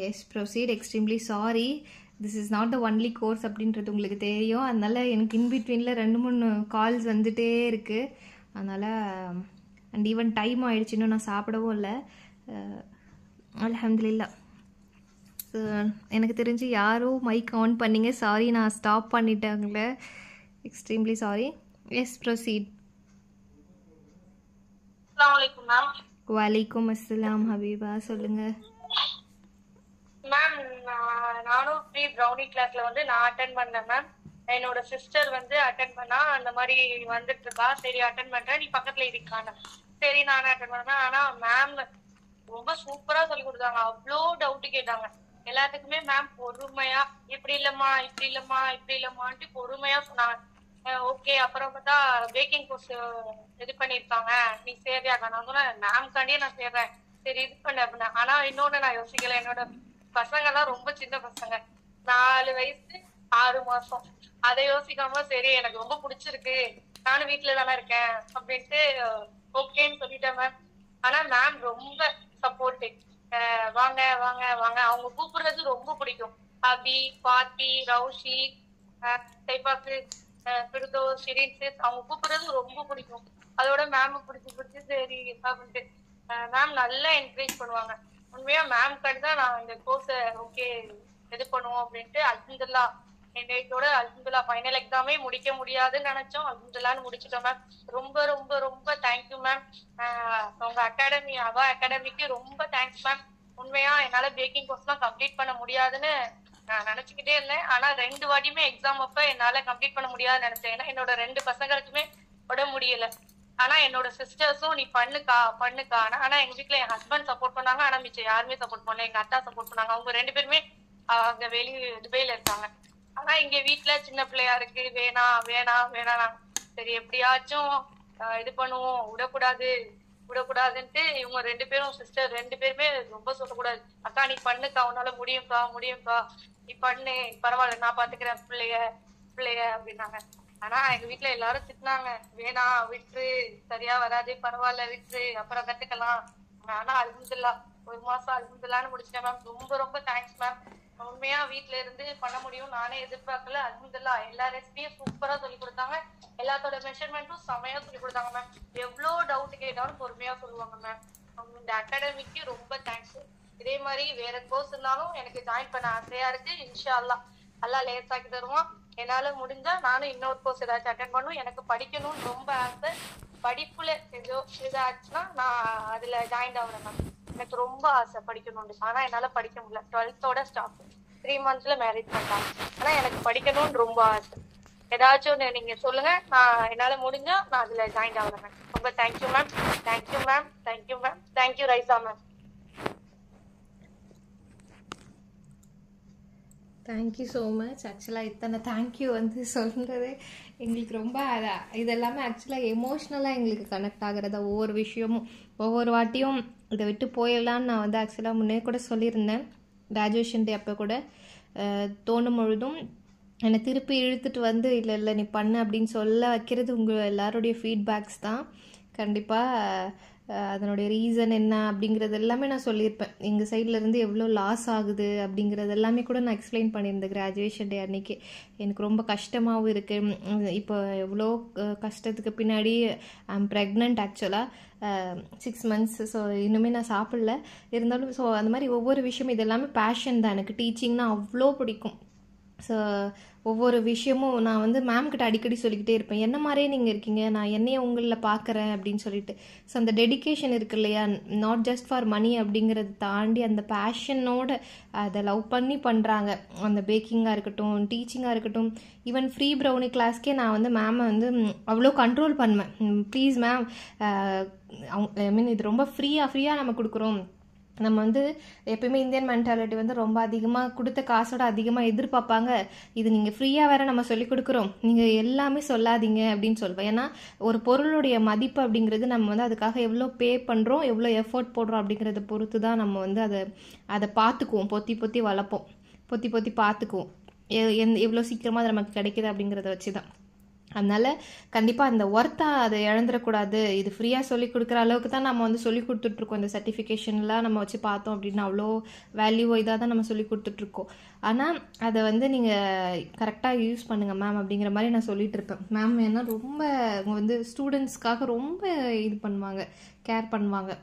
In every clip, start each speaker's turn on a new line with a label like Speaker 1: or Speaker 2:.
Speaker 1: Yes proceed. Extremely sorry. This is not the only course அப்படின்றது உங்களுக்கு தெரியும். அதனால் எனக்கு இன்பிட்வீனில் 2-3 கால்ஸ் வந்துகிட்டே இருக்குது. அதனால் அண்ட் ஈவன் டைம் ஆகிடுச்சு, இன்னும் நான் சாப்பிடவும் இல்லை. அல்ஹம்துலில்லாஹ். எனக்கு தெரிஞ்சு யாரும் மைக் ஆன் பண்ணிங்க. சாரி, நான் ஸ்டாப் பண்ணிட்டேங்களே. Extremely sorry. Yes proceed. வலைக்கும் அஸ்ஸலாம் ஹபீபா, சொல்லுங்கள்
Speaker 2: மேம். நானும் ஃப்ரீ ப்ரௌனி கிளாஸ்ல வந்து நான் அட்டென்ட் பண்ணேன் மேம். என்னோட சிஸ்டர் வந்து அட்டென்ட் பண்ணா, அந்த மாதிரி வந்துட்டு இருக்கா. சரி அட்டென்ட் பண்றேன், நீ பக்கத்துல இருக்கான. சரி நானும் அட்டென்ட் பண்ணேன். ஆனா மேம் ரொம்ப சூப்பரா சொல்லி கொடுத்தாங்க. அவ்வளோ டவுட் கேட்டாங்க எல்லாத்துக்குமே. மேம் பொறுமையா இப்படி இல்லம்மா இப்படி இல்லம்மா இப்படி இல்லம்மான்ட்டு பொறுமையா சொன்னாங்க. ஓகே. அப்புறம் பார்த்தா பேக்கிங் கோர்ஸ் இது பண்ணிருக்காங்க, நீ சேர்றியாக்கா? நான் சொன்னேன் மேம்காண்டியே நான் சேர்றேன், சரி இது பண்ண அப்படின்னா. ஆனா இன்னொன்னு நான் யோசிக்கல, என்னோட பசங்க எல்லாம் ரொம்ப சின்ன பசங்க, 4 வயசு 6 மாசம். அதை யோசிக்காம சரி எனக்கு ரொம்ப பிடிச்சிருக்கு, நானும் வீட்டுல தானே இருக்கேன் அப்படின்ட்டு ஓகேன்னு சொல்லிட்டேன் மேம். ஆனா மேம் ரொம்ப சப்போர்ட்டிவ். வாங்க வாங்க வாங்க, அவங்க கூப்பிடுறது ரொம்ப பிடிக்கும். அபி, பாத்தி, ரவுஷி, தைபாக்கு, பிரிதோ, ஷிரீன் சிஸ், அவங்க கூப்பிடுறது ரொம்ப பிடிக்கும். அதோட மேம் பிடிச்சி சரி அப்படின்ட்டு மேம் நல்லா என்கரேஜ் பண்ணுவாங்க. உண்மையா மேம் தான் நான் இந்த கோர்ஸை ஓகே இது பண்ணுவோம் அப்படின்ட்டு. அல்ஹம்துலில்லாஹ் என்னோட அல்ஹம்துலில்லாஹ் ஃபைனல் எக்ஸாமே முடிக்க முடியாதுன்னு நினைச்சோம், அல்ஹம்துலில்லாஹ்னு முடிச்சிட்டோம் மேம். ரொம்ப ரொம்ப ரொம்ப தேங்க்யூ மேம். உங்க அகாடமி அவா அகாடமிக்கு ரொம்ப தேங்க்ஸ் மேம். உண்மையா என்னால பேக்கிங் கோர்ஸ்லாம் கம்ப்ளீட் பண்ண முடியாதுன்னு நான் நினைச்சுக்கிட்டே இருந்தேன். ஆனா 2 வாட்டியுமே எக்ஸாம் அப்ப என்னால கம்ப்ளீட் பண்ண முடியாதுன்னு நினைச்சேன். ஏன்னா என்னோட 2 பசங்களுக்குமே உடம்பு முடியல. ஆனா என்னோட சிஸ்டர்ஸும் நீ பண்ணுக்கா பண்ணுக்கா. ஆனா எங்க வீட்டுல என் ஹஸ்பண்ட் சப்போர்ட் பண்ணாங்க, ஆனா மிச்சம் யாருமே சப்போர்ட் பண்ணல. எங்க அத்தா சப்போர்ட் பண்ணாங்க. அவங்க 2 பேருமே அங்க துபைல இருக்காங்க. ஆனா இங்க வீட்டுல சின்ன பிள்ளையா இருக்கு, வேணாம் வேணாம் வேணாம். சரி எப்படியாச்சும் இது பண்ணுவோம், விடக்கூடாதுன்ட்டு இவங்க 2 பேரும் சிஸ்டர் 2 பேருமே ரொம்ப சொல்லக்கூடாது. அக்கா நீ பண்ணுக்கா, உன்னால முடியும்க்கா முடியும்க்கா, நீ பண்ணு, பரவாயில்ல நான் பாத்துக்கிறேன் பிள்ளைய அப்படின்னாங்க. ஆனா எங்க வீட்டுல எல்லாரும் திட்டினாங்க, வேணாம் விட்டுரு, சரியா வராது, பரவாயில்ல விட்டுரு, அப்புறம் கத்துக்கலாம். ஆனா அல்ஹம்துலில்லாஹ் 1 மாசம் அல்ஹம்துலில்லாஹ்னு முடிச்சிட்டேன் மேம். ரொம்ப ரொம்ப தேங்க்ஸ் மேம். உண்மையா வீட்டுல இருந்து பண்ண முடியும் நானே எதிர்பார்க்கல. அல்ஹம்துலில்லாஹ் எல்லா ரெசிபியும் சூப்பரா சொல்லி கொடுத்தாங்க. எல்லாத்தோட மெஷர்மெண்ட்டும் செமையா சொல்லி கொடுத்தாங்க மேம். எவ்வளவு டவுட் கேட்டாலும் பொறுமையா சொல்லுவாங்க மேம். இந்த அகாடமிக்கு ரொம்ப தேங்க்ஸ். இதே மாதிரி வேற கோர்ஸ் இருந்தாலும் எனக்கு ஜாயின் பண்ண ஆசையா இருக்கு. இன்ஷா அல்லாஹ் லேசாக்கி தருவான். என்னால முடிஞ்சா நானும் இன்னொரு கோர்ஸ் ஏதாச்சும் அட்டென்ட் பண்ணும். எனக்கு படிக்கணும்னு ரொம்ப ஆசை. படிப்புல ஏதோ இதாச்சுன்னா நான் அதுல ஜாயின் ஆகுறேன் மேம். எனக்கு ரொம்ப ஆசை படிக்கணும்னு. ஆனா என்னால படிக்க முடியல. 12th ஸ்டாப் 3 monthsல மேரேஜ் பண்ணிட்டாங்க. ஆனா எனக்கு படிக்கணும்னு ரொம்ப ஆசை. ஏதாச்சும் நீங்க சொல்லுங்க, நான் என்னால முடிஞ்சா நான் அதுல ஜாயின் ஆகுறேன் மேம். ரொம்ப thank you ma'am. Thank you ma'am. Thank you ma'am. Thank you Raisa ma'am.
Speaker 1: Thank you so much. ஆக்சுவலாக இத்தனை தேங்க்யூ வந்து சொல்கிறது எங்களுக்கு ரொம்ப இதெல்லாமே ஆக்சுவலாக எமோஷ்னலாக எங்களுக்கு கனெக்ட் ஆகிறதா. ஒவ்வொரு விஷயமும் ஒவ்வொரு வாட்டியும் இதை விட்டு போயிடலான்னு நான் வந்து ஆக்சுவலாக முன்னே கூட சொல்லியிருந்தேன். கிராஜுவேஷன் டே அப்போ கூட தோணும் பொழுதும் என்னை திருப்பி இழுத்துட்டு வந்து இல்லை நீ பண்ணு அப்படின்னு சொல்ல வைக்கிறது உங்கள் எல்லாருடைய ஃபீட்பேக்ஸ் தான். கண்டிப்பாக அதனுடைய ரீசன் என்ன அப்படிங்கிறது எல்லாமே நான் சொல்லியிருப்பேன். எங்கள் சைட்லேருந்து எவ்வளோ லாஸ் ஆகுது அப்படிங்கிறது எல்லாமே கூட நான் எக்ஸ்பிளைன் பண்ணியிருந்தேன் கிராஜுவேஷன் டே அன்றைக்கி. எனக்கு ரொம்ப கஷ்டமாகவும் இருக்குது. இப்போ எவ்வளோ கஷ்டத்துக்கு பின்னாடி ஐம் ப்ரெக்னென்ட் ஆக்சுவலாக 6 months. ஸோ இன்னுமே நான் சாப்பிடல. இருந்தாலும் ஸோ அந்த மாதிரி ஒவ்வொரு விஷயமும் இது எல்லாமே பேஷன் தான். எனக்கு டீச்சிங்னா அவ்வளோ பிடிக்கும். ஸோ ஒவ்வொரு விஷயமும் நான் வந்து மேம் கிட்ட அடிக்கடி சொல்லிக்கிட்டே இருப்பேன், என்ன மாதிரியே நீங்கள் இருக்கீங்க, நான் என்னையே உங்களில் பார்க்குறேன் அப்படின்னு சொல்லிட்டு. ஸோ அந்த டெடிக்கேஷன் இருக்கு இல்லையா, நாட் ஜஸ்ட் ஃபார் மணி அப்படிங்கிறத தாண்டி அந்த பேஷனோட அதை லவ் பண்ணி பண்ணுறாங்க. அந்த பேக்கிங்காக இருக்கட்டும், டீச்சிங்காக இருக்கட்டும், ஈவன் ஃப்ரீ ப்ரௌனி கிளாஸ்க்கே நான் வந்து மேமை வந்து அவ்வளோ கண்ட்ரோல் பண்ணுவேன். ப்ளீஸ் மேம், ஐ மீன் இது ரொம்ப ஃப்ரீயாக நம்ம கொடுக்குறோம். நம்ம வந்து எப்பயுமே இந்தியன் மென்டாலிட்டி வந்து ரொம்ப அதிகமாக கொடுத்த காசோட அதிகமாக எதிர்பார்ப்பாங்க. இது நீங்கள் ஃப்ரீயாக வேற நம்ம சொல்லிக் கொடுக்குறோம், நீங்கள் எல்லாமே சொல்லாதீங்க அப்படின்னு சொல்லுவேன். ஏன்னா ஒரு பொருளுடைய மதிப்பு அப்படிங்கிறது நம்ம வந்து அதுக்காக எவ்வளோ பே பண்ணுறோம், எவ்வளோ எஃபோர்ட் போடுறோம் அப்படிங்கிறத பொறுத்து தான் நம்ம வந்து அதை பார்த்துக்குவோம். பொத்தி வளர்ப்போம், பொத்தி பார்த்துக்குவோம். எவ்வளோ சீக்கிரமாக அது நமக்கு கிடைக்கிது அப்படிங்கிறத வச்சு தான். அதனால் கண்டிப்பாக அந்த ஒர்த்தாக அதை இழந்துடக்கூடாது. இது ஃப்ரீயாக சொல்லி கொடுக்குற அளவுக்கு தான் நம்ம வந்து சொல்லி கொடுத்துட்ருக்கோம். இந்த சர்டிஃபிகேஷன்லாம் நம்ம வச்சு பார்த்தோம் அப்படின்னா அவ்வளோ வேல்யூ இதாக தான் நம்ம சொல்லி கொடுத்துட்ருக்கோம். ஆனால் அதை வந்து நீங்கள் கரெக்டாக யூஸ் பண்ணுங்கள் மேம் அப்படிங்கிற மாதிரி நான் சொல்லிகிட்டு இருப்பேன். மேம் ஏன்னா ரொம்ப அவங்க வந்து ஸ்டூடெண்ட்ஸ்க்காக ரொம்ப இது பண்ணுவாங்க, கேர் பண்ணுவாங்க.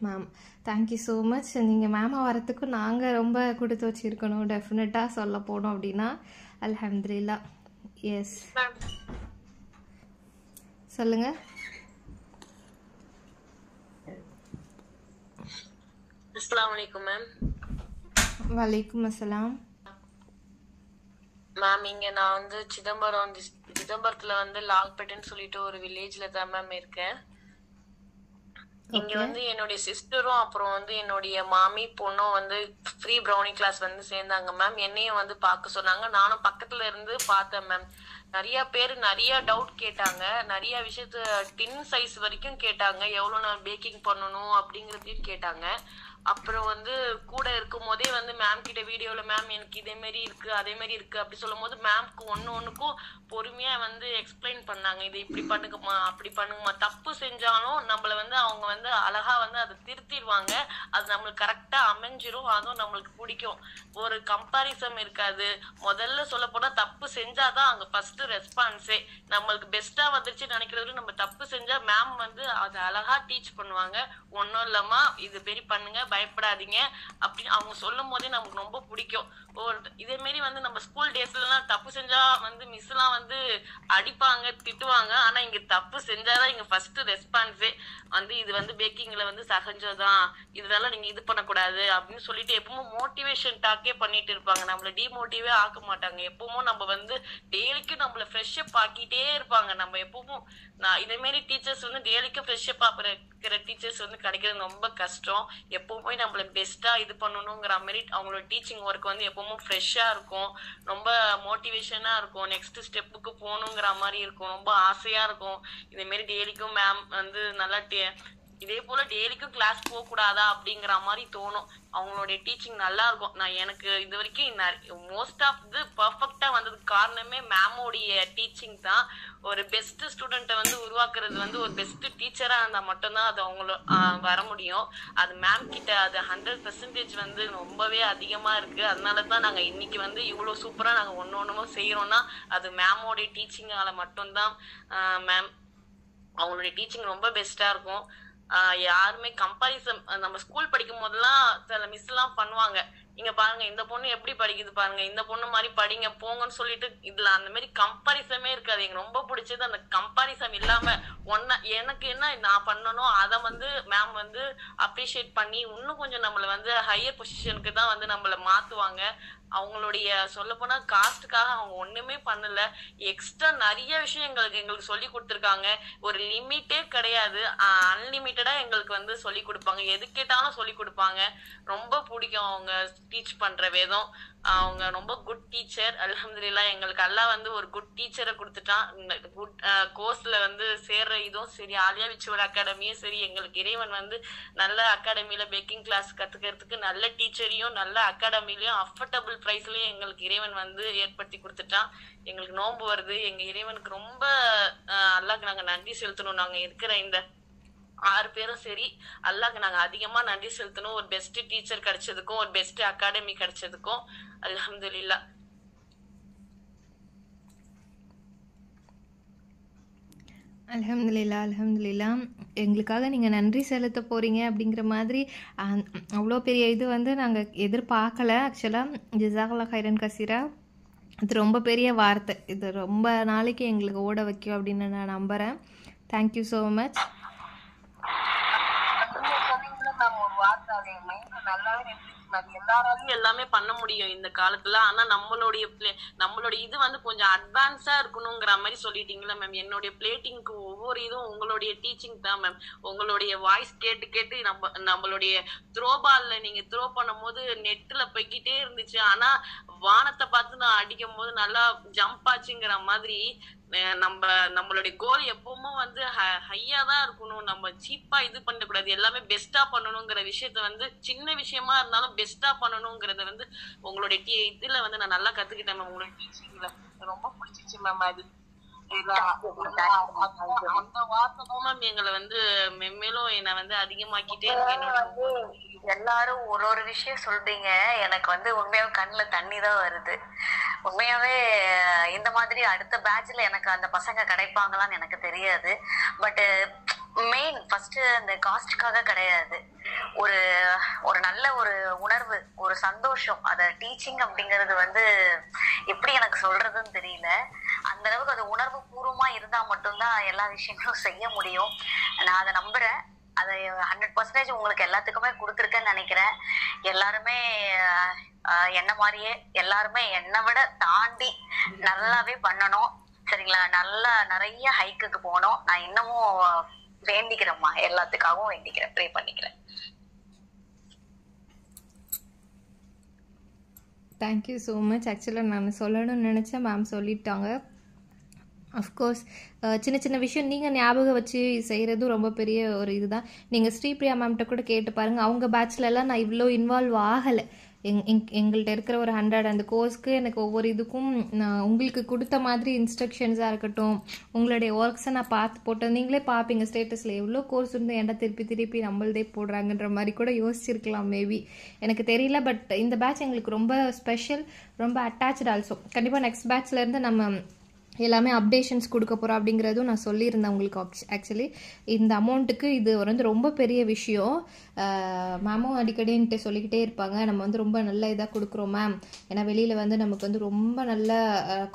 Speaker 1: Ma'am thank you so much. நீங்கள் மேமாக வரத்துக்கும் நாங்கள் ரொம்ப கொடுத்து வச்சுருக்கணும். டெஃபினட்டாக சொல்ல போனோம் அப்படின்னா அல்ஹம்துலில்லா. எஸ் சொல்லுங்க.
Speaker 3: அஸ்ஸலாமு அலைக்கும் மேம்.
Speaker 1: வலைக்கும் அஸ்ஸலாம்
Speaker 3: மேம். இங்க நான் வந்து சிதம்பரத்துல வந்து லால்பேட்டைன்னு சொல்லிட்டு ஒரு வில்லேஜ்ல தான் மேம் இருக்கேன். இங்க வந்து என்னுடைய சிஸ்டரும் அப்புறம் வந்து என்னுடைய மாமி பொண்ணும் வந்து ஃப்ரீ ப்ரௌனி கிளாஸ் வந்து சேர்ந்தாங்க மேம். என்னையும் வந்து பார்க்க சொன்னாங்க. நானும் பக்கத்துல இருந்து பார்த்தேன் மேம். நிறைய பேர் நிறைய டவுட் கேட்டாங்க. நிறைய விஷயத்த டின் சைஸ் வரைக்கும் கேட்டாங்க. எவ்வளவு நாள் பேக்கிங் பண்ணணும் அப்படிங்கறதையும் கேட்டாங்க. அப்புறம் வந்து கூட இருக்கும் போதே வந்து மேம் கிட்ட வீடியோல மேம் எனக்கு இதே மாதிரி இருக்கு அதே மாதிரி இருக்கு அப்படி சொல்லும் போது மேம்க்கு ஒண்ணுக்கும் பொறுமையா வந்து எக்ஸ்பிளைன் பண்ணாங்க. இதை இப்படி பண்ணுங்கம்மா அப்படி பண்ணுங்கம்மா. தப்பு செஞ்சாலும் நம்மள வந்து அவங்க வந்து அழகா வந்து அதை திருத்திடுவாங்க. அது நம்மளுக்கு கரெக்டா அமைஞ்சிரும். அதுவும் நம்மளுக்கு பிடிக்கும். ஒரு கம்பாரிசம் இருக்காது. முதல்ல சொல்ல போனா தப்பு செஞ்சாதான் அங்க ஃபர்ஸ்ட் ரெஸ்பான்ஸே. நம்மளுக்கு பெஸ்டா வந்துருச்சு நினைக்கிறது நம்ம தப்பு செஞ்சா மேம் வந்து அதை அழகா டீச் பண்ணுவாங்க. ஒன்னும் இல்லாம இது பெரிய பண்ணுங்க, பயப்படாதீங்க அப்படின்னு அவங்க சொல்லும் போதே நமக்கு ரொம்ப பிடிக்கும். இதே மாதிரி வந்து நம்ம ஸ்கூல் டேஸ்ல எல்லாம் தப்பு செஞ்சா வந்து மிஸ் எல்லாம் வந்து அடிப்பாங்க, திட்டுவாங்க. ஆனா இங்க தப்பு செஞ்சாதான் இங்க ஃபர்ஸ்ட் ரெஸ்பான்ஸே வந்து இது வந்து பேக்கிங்ல வந்து சகஜம்தான், இதனால நீங்க இது பண்ணக்கூடாது அப்படின்னு சொல்லிட்டு எப்பவும் மோட்டிவேஷன் டாக்கே பண்ணிட்டு இருப்பாங்க. நம்மள டிமோட்டிவே ஆக்க மாட்டாங்க. எப்பவும் நம்ம வந்து டெய்லிக்கும் நம்மள ஃப்ரெஷ் அப் ஆக்கிட்டே இருப்பாங்க. நம்ம எப்பவும் இதே மாதிரி டீச்சர்ஸ் வந்து டெய்லிக்கும் ஃப்ரெஷ் அப் ஆகிற டீச்சர்ஸ் வந்து கிடைக்கிறது ரொம்ப கஷ்டம். எப்பவுமே நம்மள பெஸ்டா இது பண்ணணுங்கிற மாதிரி அவங்களோட டீச்சிங் ஒர்க் வந்து எப்பவும் ஃப்ரெஷ்ஷா இருக்கும். ரொம்ப மோட்டிவேஷனா இருக்கும். நெக்ஸ்ட் ஸ்டெப்புக்கு போகணுங்கிற மாதிரி இருக்கும். ரொம்ப ஆசையா இருக்கும். இதே மாதிரி டெய்லிக்கும் மேம் வந்து நல்லா இதே போல டெய்லிக்கும் கிளாஸ் போக கூடாதா அப்படிங்கிற மாதிரி தோணும். அவங்களுடைய டீச்சிங் நல்லா இருக்கும். நான் எனக்கு இது வரைக்கும் மோஸ்ட் ஆஃப் இது பர்ஃபெக்டா வந்ததுக்கு காரணமே மேமோடைய டீச்சிங் தான். ஒரு பெஸ்ட் ஸ்டூடெண்ட்டை வந்து உருவாக்குறது வந்து ஒரு பெஸ்ட் டீச்சரா இருந்தா மட்டும்தான் அது அவங்கள வர முடியும். அது மேம் கிட்ட அது 100% வந்து ரொம்பவே அதிகமா இருக்கு. அதனாலதான் நாங்க இன்னைக்கு வந்து இவ்வளவு சூப்பரா நாங்க ஒன்னொன்னும் செய்யறோம்னா அது மேமோடைய டீச்சிங்கால மட்டும்தான். மேம் அவங்களுடைய டீச்சிங் ரொம்ப பெஸ்டா இருக்கும். யாருமே கம்பாரிசன் நம்ம ஸ்கூல் படிக்கும் போதெல்லாம் சில மிஸ் எல்லாம் பண்ணுவாங்க. இங்க பாருங்க இந்த பொண்ணு எப்படி படிக்குது பாருங்க, இந்த பொண்ணு மாதிரி படிங்க போங்கன்னு சொல்லிட்டு இதுல அந்த மாதிரி கம்பாரிசமே இருக்காது. எனக்கு ரொம்ப பிடிச்சது அந்த கம்பாரிசன் இல்லாம எனக்கு என்ன நான் பண்ணணும் அதை வந்து மேம் வந்து அப்ரிஷியேட் பண்ணி இன்னும் கொஞ்சம் நம்மள வந்து ஹையர் பொசிஷனுக்கு தான் வந்து நம்மள மாத்துவாங்க. அவங்களுடைய சொல்ல போனா காஸ்டுக்காக அவங்க ஒண்ணுமே பண்ணல. எக்ஸ்ட்ரா நிறைய விஷயம் எங்களுக்கு சொல்லி கொடுத்துருக்காங்க. ஒரு லிமிட்டே கிடையாது. அன்லிமிட்டடா எங்களுக்கு வந்து சொல்லி கொடுப்பாங்க. எது கேட்டாலும் சொல்லி கொடுப்பாங்க. ரொம்ப பிடிக்கும் அவங்க டீச் பண்ற விதம். அவங்க ரொம்ப குட் டீச்சர். அல்ஹம்துலில்லாஹ் எங்களுக்கு அல்லாஹ் வந்து ஒரு குட் டீச்சரை கொடுத்துட்டான். குட் கோர்ஸ்ல வந்து சேர்ற இதுவும் சரி, ஆலியா விச்சுவல் அகாடமியும் சரி, எங்களுக்கு இறைவன் வந்து நல்ல அகாடமியில பேக்கிங் கிளாஸ் கத்துக்கிறதுக்கு நல்ல டீச்சரையும் நல்ல அகாடமிலையும் அஃபோர்டபுள் பிரைஸ்லயும் எங்களுக்கு இறைவன் வந்து ஏற்படுத்தி கொடுத்துட்டான். எங்களுக்கு நோன்பு வருது. எங்க இறைவனுக்கு ரொம்ப அல்லாஹ்க்கு நாங்க நன்றி செலுத்தணும். நாங்க இருக்கிற இந்த 6 பேரும் சரி அல்லாஹ்க்கு நாங்க அதிகமா நன்றி செலுத்தணும். ஒரு பெஸ்ட் டீச்சர் கிடைச்சதுக்கும் ஒரு பெஸ்ட் அகாடமி கிடைச்சதுக்கும் அல்ஹம்துலில்லாஹ்.
Speaker 1: அல்ஹம்துலில்லாஹ் அல்ஹம்துலில்லாஹ். எங்களுக்காக நீங்கள் நன்றி செலுத்த போகிறீங்க அப்படிங்கிற மாதிரி அவ்வளோ பெரிய இது வந்து நாங்கள் எதிர்பார்க்கல. ஆக்சுவலாக ஜஸாக்கல்லாஹ் ஹைரன் கசீரா. இது ரொம்ப பெரிய வார்த்தை. இது ரொம்ப நாளைக்கு எங்களுக்கு ஓட வைக்கும் அப்படின்னு நான் நம்புகிறேன். Thank you so much.
Speaker 3: எல்லாராலையும் எல்லாமே பண்ண முடியும் இந்த காலத்துல. ஆனா நம்மளுடைய இது வந்து கொஞ்சம் அட்வான்ஸா இருக்கணுங்கிற மாதிரி சொல்லிட்டீங்களா மேம். என்னுடைய பிளேட்டிங்க்கு ஒவ்வொரு இதுவும் உங்களுடைய டீச்சிங் தான் மேம். உங்களுடைய வாய்ஸ் கேட்டு கேட்டு நம்மளுடைய த்ரோ பால்ல நீங்க த்ரோ பண்ணும் போது நெட்ல போய்கிட்டே இருந்துச்சு. ஆனா வானத்தை பார்த்து நான் அடிக்கும் போது நல்லா ஜம்ப் ஆச்சுங்கிற மாதிரி நம்மளுடைய கோல் எப்பவுமே வந்து ஹையா தான் இருக்கணும். நம்ம சீப்பா இது பண்ணக்கூடாது. எல்லாமே பெஸ்டா பண்ணணுங்கிற விஷயத்த வந்து சின்ன விஷயமா இருந்தாலும் பெஸ்டா பண்ணணுங்கிறத வந்து உங்களுடைய இதுல வந்து நான் நல்லா கத்துக்கிட்டேன் மேம். உங்களுடைய டீச்சிங்ல ரொம்ப பிடிச்சிச்சு மேம். அது அந்த வார்த்தை தான் மேம் எங்களை வந்து மென்மேலும் என்னை வந்து அதிகமாக்கிட்டே இருக்கு. என்னோட
Speaker 4: எல்லாரும் ஒரு ஒரு விஷயம் சொல்றீங்க, எனக்கு வந்து உண்மையாவே கண்ணுல தண்ணி தான் வருது. உண்மையாவே இந்த மாதிரி அடுத்த பேட்ச்ல எனக்கு அந்த பசங்க கிடைப்பாங்களான்னு எனக்கு தெரியாது. பட் மெயின் ஃபர்ஸ்ட் அந்த காஸ்டுக்காக கிடையாது, ஒரு ஒரு நல்ல ஒரு உணர்வு, ஒரு சந்தோஷம். அத டீச்சிங் அப்படிங்கிறது வந்து எப்படி எனக்கு சொல்றதுன்னு தெரியல. அந்த அளவுக்கு அது உணர்வு பூர்வமா இருந்தா மட்டும்தான் எல்லா விஷயங்களும் செய்ய முடியும். நான் அதை நம்புறேன். அதை 100% உங்களுக்கு எல்லாத்துக்குமே கொடுத்துருக்கேன்னு நினைக்கிறேன். எல்லாருமே என்ன மாதிரியே எல்லாருமே என்னை விட தாண்டி நல்லாவே பண்ணணும். சரிங்களா? நல்லா நிறைய ஹைக்குக்கு போகணும். நான் இன்னமும் வேண்டிக்கிறேம்மா, எல்லாத்துக்காகவும் வேண்டிக்கிறேன், ப்ரே பண்ணிக்கிறேன்.
Speaker 1: Thank you so much. ஆக்சுவலாக நான் சொல்லணும்னு நினச்சேன், மேம் சொல்லிட்டாங்க. அஃப்கோர்ஸ் சின்ன சின்ன விஷயம் நீங்கள் ஞாபகம் வச்சு செய்கிறதும் ரொம்ப பெரிய ஒரு இதுதான். நீங்கள் ஸ்ரீபிரியா மேம்கிட்ட கூட கேட்டு பாருங்கள். அவங்க பேட்ச்லலாம் நான் இவ்வளோ இன்வால்வ் ஆகலை. எங்கள்கிட்ட இருக்கிற ஒரு 100 அந்த கோர்ஸ்க்கு எனக்கு ஒவ்வொரு இதுக்கும் நான் உங்களுக்கு கொடுத்த மாதிரி இன்ஸ்ட்ரக்ஷன்ஸாக இருக்கட்டும், உங்களுடைய ஒர்க்ஸை நான் பார்த்து போட்டது நீங்களே பார்ப்பீங்க ஸ்டேட்டஸில். எவ்வளோ கோர்ஸ் இருந்து ஏன்டா திருப்பி நம்மளதே போடுறாங்கன்ற மாதிரி கூட யோசிச்சிருக்கலாம் மேபி, எனக்கு தெரியல. பட் இந்த பேட்ச் எங்களுக்கு ரொம்ப ஸ்பெஷல், ரொம்ப அட்டாச்சு ஆல்சோ. கண்டிப்பாக நெக்ஸ்ட் பேட்ச்லேருந்து நம்ம எல்லாமே அப்டேஷன்ஸ் கொடுக்க போகிறோம் அப்படிங்கிறதும் நான் சொல்லியிருந்தேன் உங்களுக்கு. ஆக்சுவலி இந்த அமௌண்ட்டுக்கு இது வந்து ரொம்ப பெரிய விஷயம். மேமும் அடிக்கடின்ட்டு சொல்லிக்கிட்டே இருப்பாங்க, நம்ம வந்து ரொம்ப நல்ல இதாக கொடுக்குறோம் மேம். ஏன்னா வெளியில் வந்து நமக்கு வந்து ரொம்ப நல்ல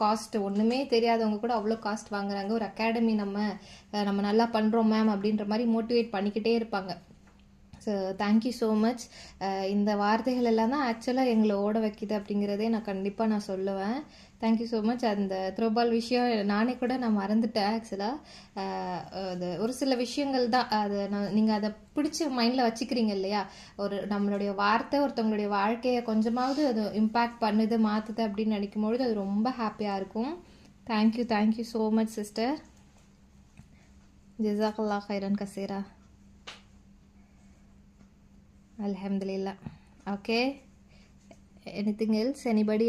Speaker 1: காஸ்ட், ஒன்றுமே தெரியாதவங்க கூட அவ்வளோ காஸ்ட் வாங்குறாங்க. ஒரு அகாடமி நம்ம நல்லா பண்ணுறோம் மேம் அப்படின்ற மாதிரி மோட்டிவேட் பண்ணிக்கிட்டே இருப்பாங்க. So thank you so much. இந்த வார்த்தைகள் எல்லாம் தான் ஆக்சுவலாக எங்களை ஓட வைக்கிது அப்படிங்கிறதே நான் கண்டிப்பாக சொல்லுவேன். Thank you so much. அந்த த்ரோபால் விஷயம் நானே கூட நான் மறந்துட்டேன் ஆக்சுவலாக. அது ஒரு சில விஷயங்கள் தான், அது நீங்கள் அதை பிடிச்சி மைண்டில் வச்சுக்கிறீங்க இல்லையா? ஒரு நம்மளுடைய வார்த்தை ஒருத்தவங்களுடைய வாழ்க்கையை கொஞ்சமாவது அது இம்பேக்ட் பண்ணுது, மாற்றுது அப்படின்னு நினைக்கும்பொழுது அது ரொம்ப ஹாப்பியாக இருக்கும். Thank you so much sister. ஜஸாக்கல்லாஹ் ஹைரன் கசீரா. அல்ஹம்துலில்லாஹ். Okay, anything else? எனிபடி?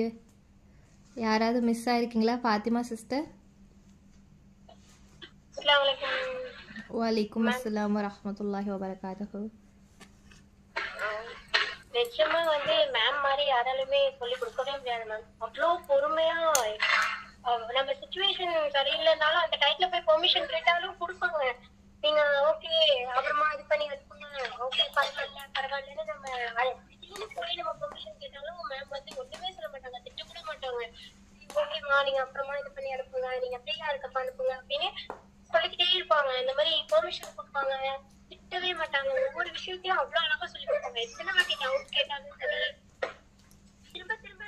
Speaker 1: யாராவது மிஸ் ஆயிருக்கீங்களா? ஃபாத்திமா சிஸ்டர். வலைக்கும் அஸ்ஸலாம் வரஹ்மத்துல்லாஹி வபரகாத்துஹு.
Speaker 2: நிச்சயமா வந்து மேம் மாதிரி யாராலுமே சொல்லி கொடுக்கவே முடியாது மேம். அவ்வளோ பொறுமையா நம்ம சிச்சுவேஷன் சரியில்லைனாலும் அந்த டைத்துல போய் பெர்மிஷன் கேட்டாலும் கொடுப்பாங்க. நீங்க ஓகே அப்புறமா இது பண்ணி வச்சுக்கோங்க, ஓகே பரவாயில்லன்னு நம்ம போய் நம்ம பெர்மிஷன் கேட்டாலும் மேம் வந்து ஒண்ணுமே சொல்ல மாட்டாங்க, திட்ட கூட மாட்டாங்க. ஓகேமா நீங்க அப்புறமா இது பண்ணி அனுப்புங்க, நீங்க ஃப்ரீயா இருக்கப்ப அனுப்புங்க அப்படின்னு சொல்லிக்கிட்டே இருப்பாங்க. இந்த மாதிரி பெர்மிஷன் கொடுப்பாங்க, திட்டவே மாட்டாங்க. ஒவ்வொரு விஷயத்தையும் அவ்வளவு அழகா சொல்லி கொடுப்பாங்க. எத்தனை வாட்டி டவுட் கேட்டாலும் சரி, திரும்ப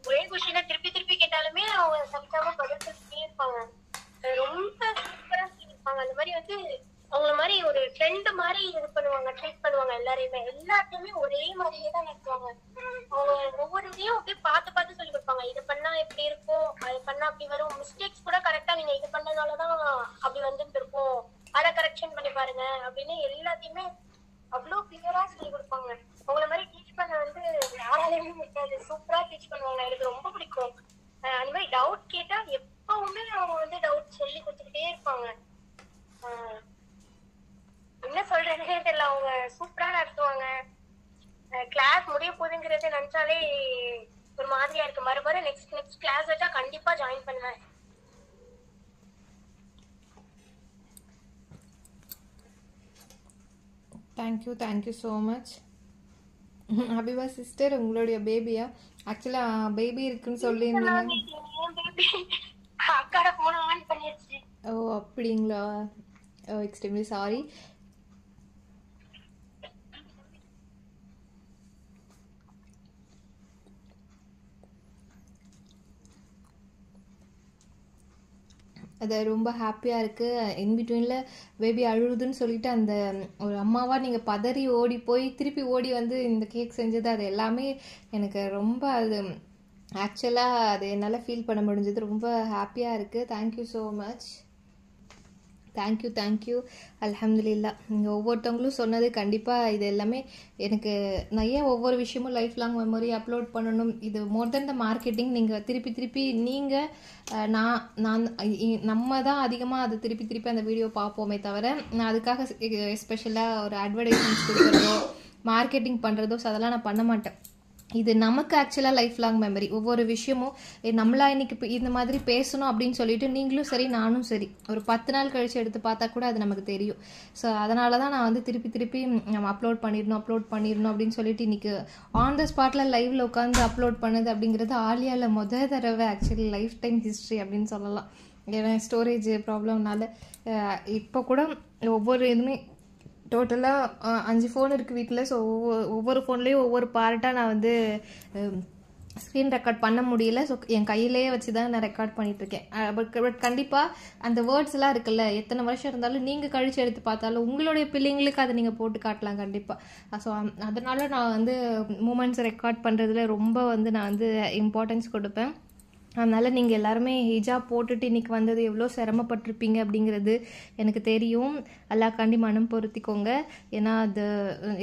Speaker 2: ஒரே கொஸ்டினை திருப்பி கேட்டாலுமே அவங்க சப்டாம பதில் சொல்லிட்டே இருப்பாங்க. ரொம்ப சூப்பரா சொல்லியிருப்பாங்க. அந்த மாதிரி வந்து அவங்கள மாதிரி ஒரு ஃப்ரெண்டு மாதிரி இது பண்ணுவாங்க, ட்ரீட் பண்ணுவாங்க. எல்லாத்தையுமே ஒரே மாதிரியே தான் நடத்துவாங்க. அவங்க ஒவ்வொரு இதையும் அப்படியே பார்த்து சொல்லி கொடுப்பாங்க. இது பண்ணா எப்படி இருக்கும், அது பண்ணா அப்படி வரும், மிஸ்டேக்ஸ் கூட கரெக்டா நீங்க இது பண்ணனாலதான் அப்படி வந்துட்டு இருக்கும், அதை கரெக்ஷன் பண்ணி பாருங்க அப்படின்னு எல்லாத்தையுமே அவ்வளவு கிளியரா சொல்லி கொடுப்பாங்க. அவங்கள மாதிரி டீச் பண்ண வந்து யாராலையுமே முடியாது. சூப்பரா டீச் பண்ணுவாங்க, எனக்கு ரொம்ப பிடிக்கும். அந்த மாதிரி டவுட் கேட்டா எப்பவுமே அவங்க வந்து டவுட் சொல்லி கொடுத்துக்கிட்டே இருப்பாங்க. என்ன சொல்றேன்னே தெரியல, அவங்க சூப்பரா நடத்துவாங்க. கிளாஸ் முடிய போகுதுங்கிறத நினைச்சாலே ஒரு மாதிரியா இருக்கு. மறுபடியும் நெக்ஸ்ட் கிளாஸ் வச்சா கண்டிப்பா ஜாயின் பண்ணுவேன்.
Speaker 1: Thank you so much. Habiba sister, உங்களுடைய பேபியா? ஆக்சுவலாக பேபி இருக்குன்னு சொல்லியிருந்தீங்க.
Speaker 2: அக்காட போன ஆன் பண்ணிடுச்சு.
Speaker 1: ஓ அப்படிங்களா? ஓ எக்ஸ்ட்ரீம்லி சாரி. அது ரொம்ப ஹாப்பியாக இருக்குது. இன்பிட்வீனில் பேபி அழுகுதுன்னு சொல்லிட்டு அந்த ஒரு அம்மாவாக நீங்கள் பதறி ஓடி போய் திருப்பி ஓடி வந்து இந்த கேக் செஞ்சது, அது எல்லாமே எனக்கு ரொம்ப அது ஆக்சுவலாக அது என்னால் ஃபீல் பண்ண முடிஞ்சது. ரொம்ப ஹாப்பியாக இருக்குது. Thank you so much. தேங்க்யூ அல்ஹம்துலில்லா. நீங்கள் ஒவ்வொருத்தவங்களும் சொன்னது கண்டிப்பாக இது எல்லாமே எனக்கு நான் ஏன் ஒவ்வொரு விஷயமும் லைஃப் லாங் மெமரி அப்லோட் பண்ணணும், இது மோர் தென் த மார்க்கெட்டிங். நீங்கள் திருப்பி நீங்கள் நம்ம தான் அதிகமாக அதை திருப்பி அந்த வீடியோ பார்ப்போமே தவிர நான் அதுக்காக எஸ்பெஷலாக ஒரு அட்வர்டைஸ்மெண்ட்ஸ் கொடுக்குறதோ மார்க்கெட்டிங் பண்ணுறதோ அதெல்லாம் நான் பண்ண மாட்டேன். இது நமக்கு ஆக்சுவலாக லைஃப் லாங் மெமரி. ஒவ்வொரு விஷயமும் நம்மளா இன்னைக்கு இந்த மாதிரி பேசணும் அப்படின்னு சொல்லிட்டு நீங்களும் சரி நானும் சரி ஒரு 10 நாள் கழிச்சு எடுத்து பார்த்தா கூட அது நமக்கு தெரியும். ஸோ அதனால தான் நான் வந்து திருப்பி நம்ம அப்லோட் பண்ணிடணும் அப்படின்னு சொல்லிட்டு இன்னைக்கு ஆன் த ஸ்பாட்டில் லைவ்ல உட்காந்து அப்லோட் பண்ணது அப்படிங்கிறது ஆலியாவில் தடவை ஆக்சுவலி லைஃப் டைம் ஹிஸ்ட்ரி அப்படின்னு சொல்லலாம். ஏன்னா ஸ்டோரேஜ் ப்ராப்ளம்னால இப்போ கூட ஒவ்வொரு இதுவுமே டோட்டலாக 5 ஃபோன் இருக்குது வீட்டில். ஸோ ஒவ்வொரு ஃபோன்லேயும் ஒவ்வொரு பார்ட்டாக நான் வந்து ஸ்க்ரீன் ரெக்கார்ட் பண்ண முடியல. ஸோ என் கையிலேயே வச்சு தான் நான் ரெக்கார்ட் பண்ணிகிட்ருக்கேன். பட் கண்டிப்பாக அந்த வேர்ட்ஸ் எல்லாம் இருக்குல்ல, எத்தனை வருஷம் இருந்தாலும் நீங்கள் கழிச்சு எடுத்து பார்த்தாலும் உங்களுடைய பிள்ளைங்களுக்கு அதை நீங்கள் போட்டு காட்டலாம் கண்டிப்பாக. ஸோ அதனால நான் வந்து மூமெண்ட்ஸ் ரெக்கார்ட் பண்ணுறதுல ரொம்ப வந்து நான் வந்து இம்பார்ட்டன்ஸ் கொடுப்பேன். அதனால் நீங்கள் எல்லாருமே ஹிஜாப் போட்டுட்டு இன்றைக்கி வந்தது எவ்வளோ சிரமப்பட்டிருப்பீங்க அப்படிங்கிறது எனக்கு தெரியும். எல்லாக்காண்டி மனம் பொருத்திக்கோங்க. ஏன்னா அது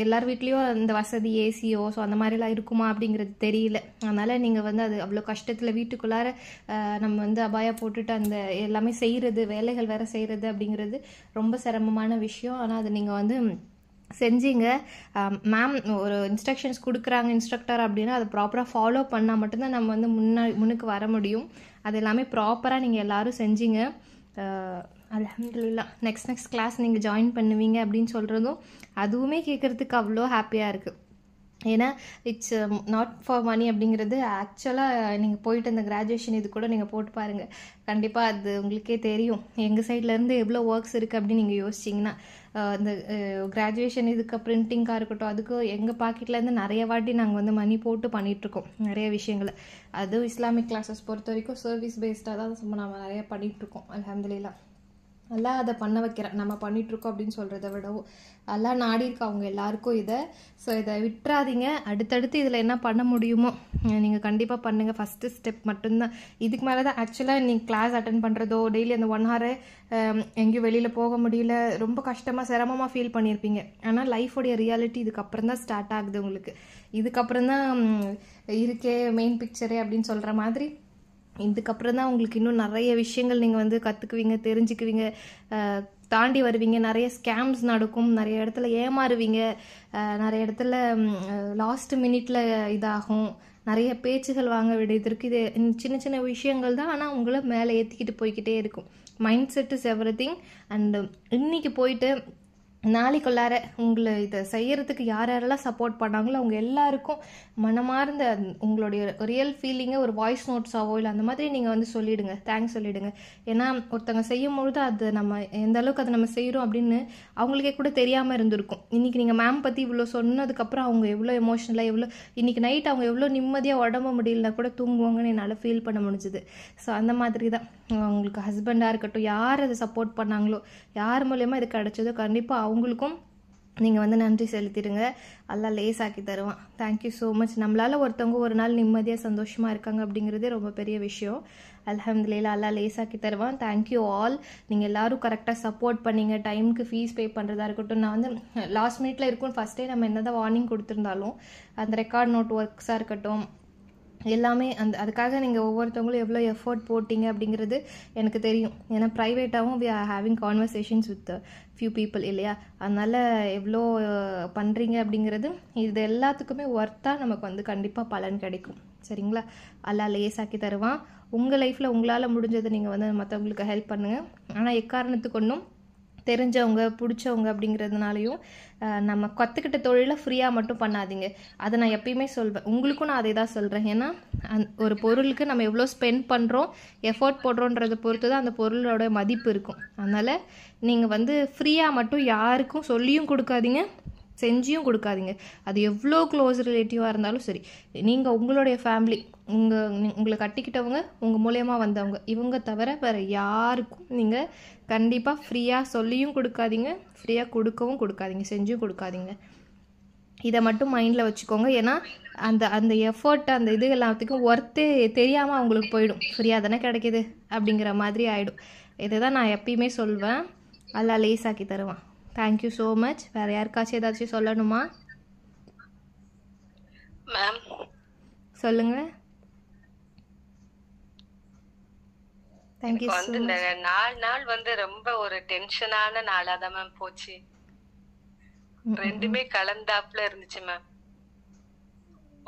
Speaker 1: எல்லார் வீட்லேயும் அந்த வசதி ஏசியோ ஸோ அந்த மாதிரிலாம் இருக்குமா அப்படிங்கிறது தெரியல. அதனால் நீங்கள் வந்து அது அவ்வளோ கஷ்டத்தில் வீட்டுக்குள்ளார நம்ம வந்து அபாயா போட்டுட்டு அந்த எல்லாமே செய்கிறது, வேலைகள் வேறு செய்கிறது அப்படிங்கிறது ரொம்ப சிரமமான விஷயம். ஆனால் அது நீங்கள் வந்து செஞ்சீங்க. மேம் ஒரு இன்ஸ்ட்ரக்ஷன்ஸ் கொடுக்குறாங்க இன்ஸ்ட்ரக்டர் அப்படின்னா அதை ப்ராப்பராக ஃபாலோ பண்ணால் மட்டும்தான் நம்ம வந்து முன்னுக்கு வர முடியும். அது எல்லாமே ப்ராப்பராக நீங்கள் எல்லோரும் செஞ்சீங்க. அல்ஹம்துலில்லாஹ். நெக்ஸ்ட் கிளாஸ் நீங்கள் ஜாயின் பண்ணுவீங்க அப்படின்னு சொல்கிறதும் அதுவுமே கேட்குறதுக்கு அவ்வளோ ஹாப்பியாக இருக்குது. ஏன்னா இட்ஸ் நாட் ஃபார் மணி அப்படிங்கிறது ஆக்சுவலாக நீங்கள் போயிட்டு அந்த கிராஜுவேஷன் இது கூட நீங்கள் போட்டு பாருங்கள், கண்டிப்பாக அது உங்களுக்கே தெரியும் எங்கள் சைட்லேருந்து எவ்வளோ ஒர்க்ஸ் இருக்குது அப்படின்னு நீங்கள் யோசிச்சிங்கன்னா. இந்த கிராஜுவேஷன் இதுக்கு பிரிண்டிங்காக இருக்கட்டும், அதுக்கு எங்கள் பாக்கெட்லேருந்து நிறைய வாட்டி நாங்கள் வந்து மணி போட்டு பண்ணிகிட்ருக்கோம் நிறைய விஷயங்களை. அதுவும் இஸ்லாமிக் கிளாஸஸ் பொறுத்த வரைக்கும் சர்வீஸ் பேஸ்டாக தான் நம்ம நிறைய பண்ணிகிட்ருக்கோம். அல்ஹம்துலில்லாஹ். எல்லாம் அதை பண்ண வைக்கிறேன் நம்ம பண்ணிகிட்ருக்கோம் அப்படின்னு சொல்கிறத விடவும் எல்லாம் நாடி இருக்கு அவங்க எல்லாருக்கும் இதை. ஸோ இதை விட்டுறாதீங்க. அடுத்தடுத்து இதில் என்ன பண்ண முடியுமோ நீங்கள் கண்டிப்பாக பண்ணுங்கள். ஃபஸ்ட்டு ஸ்டெப் மட்டும்தான். இதுக்கு மேலே தான் ஆக்சுவலாக நீங்கள் கிளாஸ் அட்டன் பண்ணுறதோ டெய்லி அந்த 1 hour எங்கேயும் வெளியில் போக முடியல, ரொம்ப கஷ்டமாக சிரமமாக ஃபீல் பண்ணியிருப்பீங்க. ஆனால் லைஃபோடைய ரியாலிட்டி இதுக்கப்புறம் தான் ஸ்டார்ட் ஆகுது உங்களுக்கு. இதுக்கப்புறம் தான் இருக்கே மெயின் பிக்சரே அப்படின்னு சொல்கிற மாதிரி இதுக்கப்புறம் தான் உங்களுக்கு இன்னும் நிறைய விஷயங்கள் நீங்கள் வந்து கற்றுக்குவீங்க, தெரிஞ்சுக்குவீங்க, தாண்டி வருவீங்க. நிறைய ஸ்கேம்ஸ் நடக்கும், நிறைய இடத்துல ஏமாறுவீங்க, நிறைய இடத்துல லாஸ்ட் மினிட்ல இதாகும், நிறைய பேச்சுகள் வாங்க வேண்டியது இருக்குது. இது சின்ன சின்ன விஷயங்கள் தான், ஆனால் உங்களை மேலே ஏற்றிக்கிட்டு போய்கிட்டே இருக்கும். Mind set is everything. And இன்னைக்கு போயிட்டு நாளைக்குள்ளார உங்களை இதை செய்யறதுக்கு யார் யாரெல்லாம் சப்போர்ட் பண்ணாங்களோ அவங்க எல்லாருக்கும் மனமார்ந்த உங்களுடைய ரியல் ஃபீலிங்கை ஒரு வாய்ஸ் நோட்ஸாவோ இல்லை அந்த மாதிரி நீங்கள் வந்து சொல்லிவிடுங்க, தேங்க்ஸ் சொல்லிவிடுங்க. ஏன்னா ஒருத்தவங்க செய்யும் பொழுது அது நம்ம எந்த அளவுக்கு அதை நம்ம செய்கிறோம் அப்படின்னு அவங்களுக்கே கூட தெரியாமல் இருந்திருக்கும். இன்றைக்கி நீங்கள் மேம் பற்றி இவ்வளோ சொன்னதுக்கப்புறம் அவங்க எவ்வளோ எமோஷனலாக எவ்வளோ இன்றைக்கி நைட் அவங்க எவ்வளோ நிம்மதியாக உடம்பு முடியலனா கூட தூங்குவாங்கன்னு என்னால் ஃபீல் பண்ண முடிஞ்சுது. ஸோ அந்த மாதிரி தான் உங்களுக்கு ஹஸ்பண்டாக இருக்கட்டும், யார் அதை சப்போர்ட் பண்ணாங்களோ, யார் மூலயமா இது கிடச்சதோ கண்டிப்பாக அவங்களுக்கும் நீங்கள் வந்து நன்றி செலுத்திடுங்க. எல்லாம் லேசாக்கி தருவான். Thank you so much. நம்மளால் ஒருத்தவங்க ஒரு நாள் நிம்மதியாக சந்தோஷமாக இருக்காங்க அப்படிங்கிறதே ரொம்ப பெரிய விஷயம். அல்ஹம்துலில்லாஹ் எல்லாம் லேசாக்கி தருவான். Thank you all. நீங்கள் எல்லோரும் கரெக்டாக சப்போர்ட் பண்ணிங்க. டைமுக்கு ஃபீஸ் பே பண்ணுறதா இருக்கட்டும். நான் வந்து லாஸ்ட் மினிட்ல இருக்கும்னு ஃபஸ்ட்டே நம்ம என்ன தான் வார்னிங் கொடுத்துருந்தாலும் அந்த ரெக்கார்ட் நோட் ஒர்க்ஸாக இருக்கட்டும் எல்லாமே அதுக்காக நீங்கள் ஒவ்வொருத்தவங்களும் எவ்வளோ எஃபோர்ட் போட்டிங்க அப்படிங்கிறது எனக்கு தெரியும். ஏன்னா ப்ரைவேட்டாகவும் we are having conversations with few people இல்லையா. அதனால் எவ்வளோ பண்ணுறீங்க அப்படிங்கிறது இது எல்லாத்துக்குமே ஒர்த்தாக நமக்கு வந்து கண்டிப்பாக பலன் கிடைக்கும். சரிங்களா. அல்லா லேசாக்கி தருவான். உங்கள் லைஃப்பில் உங்களால் முடிஞ்சதை நீங்கள் வந்து மற்றவங்களுக்கு ஹெல்ப் பண்ணுங்கள். ஆனால் எக்காரணத்துக்கு ஒன்றும் தெரிஞ்சவங்க பிடிச்சவங்க அப்படிங்கிறதுனாலையும் நம்ம கற்றுக்கிட்ட தொழிலை ஃப்ரீயாக மட்டும் பண்ணாதீங்க. அதை நான் எப்பயுமே சொல்வேன். உங்களுக்கும் நான் அதை தான் சொல்கிறேன். ஏன்னா ஒரு பொருளுக்கு நம்ம எவ்வளோ ஸ்பெண்ட் பண்ணுறோம், எஃபோர்ட் போடுறோன்றதை பொறுத்து தான் அந்த பொருளோட மதிப்பு இருக்கும். அதனால் நீங்கள் வந்து ஃப்ரீயாக மட்டும் யாருக்கும் சொல்லியும் கொடுக்காதீங்க, செஞ்சியும் கொடுக்காதீங்க. அது எவ்வளோ க்ளோஸ் ரிலேட்டிவாக இருந்தாலும் சரி. நீங்கள் உங்களுடைய ஃபேமிலி, உங்களை கட்டிக்கிட்டவங்க, உங்கள் மூலயமா வந்தவங்க, இவங்க தவிர வேறு யாருக்கும் நீங்கள் கண்டிப்பாக ஃப்ரீயாக சொல்லியும் கொடுக்காதீங்க, ஃப்ரீயாக கொடுக்கவும் கொடுக்காதீங்க, செஞ்சும் கொடுக்காதீங்க. இதை மட்டும் மைண்டில் வச்சுக்கோங்க. ஏன்னா அந்த எஃபர்ட் அந்த இது எல்லாத்துக்கும் ஒர்த்தே தெரியாமல் அவங்களுக்கு போயிடும். ஃப்ரீயாக தானே கிடைக்கிது அப்படிங்கிற மாதிரி ஆகிடும். இதை தான் நான் எப்பயுமே சொல்வேன். அல்லா லேசாக்கி தருவான். Thank you so much. வேறு யாருக்காச்சும் ஏதாச்சும் சொல்லணுமா?
Speaker 5: மேம்
Speaker 1: சொல்லுங்கள். தேங்க்யூ
Speaker 5: இப்போ
Speaker 1: ஸோ
Speaker 5: வந்து இந்த
Speaker 1: மச்.
Speaker 5: 4 நாள் வந்து ரொம்ப ஒரு டென்ஷனான நாளா தான் மேம் போச்சு. ரெண்டுமே கலந்தாப்புல இருந்துச்சு மேம்.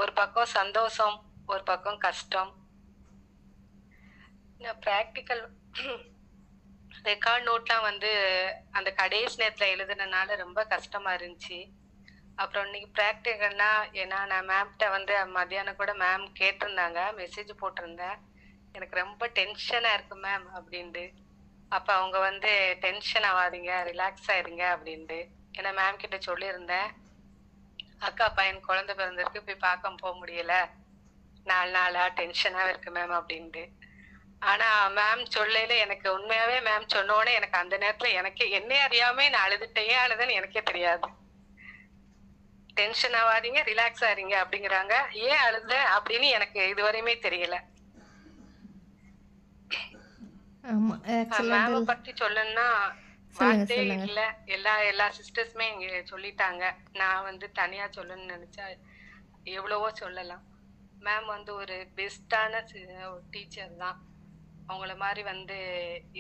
Speaker 5: ஒரு பக்கம் சந்தோஷம், ஒரு பக்கம் கஷ்டம். நான் ப்ராக்டிக்கல் ரெக்கார்ட் நோட்லாம் வந்து அந்த கடைசி நேரத்துல எழுதுனனால ரொம்ப கஷ்டமா இருந்துச்சு. அப்புறம் இன்னைக்கு ப்ராக்டிக்கல்னா, ஏன்னா நான் மேம்கிட்ட வந்து மத்தியானம் கூட மேம் கேட்டிருந்தாங்க, மெசேஜ் போட்டிருந்தேன், எனக்கு ரொம்ப டென்ஷனா இருக்கு மேம் அப்படின்ட்டு. அப்ப அவங்க வந்து டென்ஷன் ஆகாதீங்க, ரிலாக்ஸ் ஆயிருங்க அப்படின்ட்டு. ஏன்னா மேம் கிட்ட சொல்லியிருந்தேன், அக்கா பையன் குழந்தை பிறந்திருக்கு, போய் பார்க்க போக முடியல, 4 நாளா டென்ஷனாவே இருக்கு மேம் அப்படின்ட்டு. ஆனா மேம் சொல்லல, எனக்கு உண்மையாவே மேம் சொன்னோடனே எனக்கு அந்த நேரத்துல எனக்கே என்னையே அறியாம நான் அழுதுட்டேன். ஏன் அழுதுன்னு எனக்கே தெரியாது. டென்ஷன் ஆகாதீங்க, ரிலாக்ஸ் ஆறீங்க அப்படிங்கிறாங்க. ஏன் அழுத அப்படின்னு எனக்கு இதுவரையுமே தெரியல.
Speaker 1: ஆமாம்,
Speaker 5: மேம பத்தி சொல்லணும்னா வார்த்தை இல்ல. எல்லா சிஸ்டர்ஸுமே இங்க சொல்லிட்டாங்க. நான் வந்து தனியா சொல்லணும்னு நினைச்சா எவ்வளவோ சொல்லலாம். மேம் வந்து ஒரு பெஸ்டான டீச்சர் தான். அவங்கள மாதிரி வந்து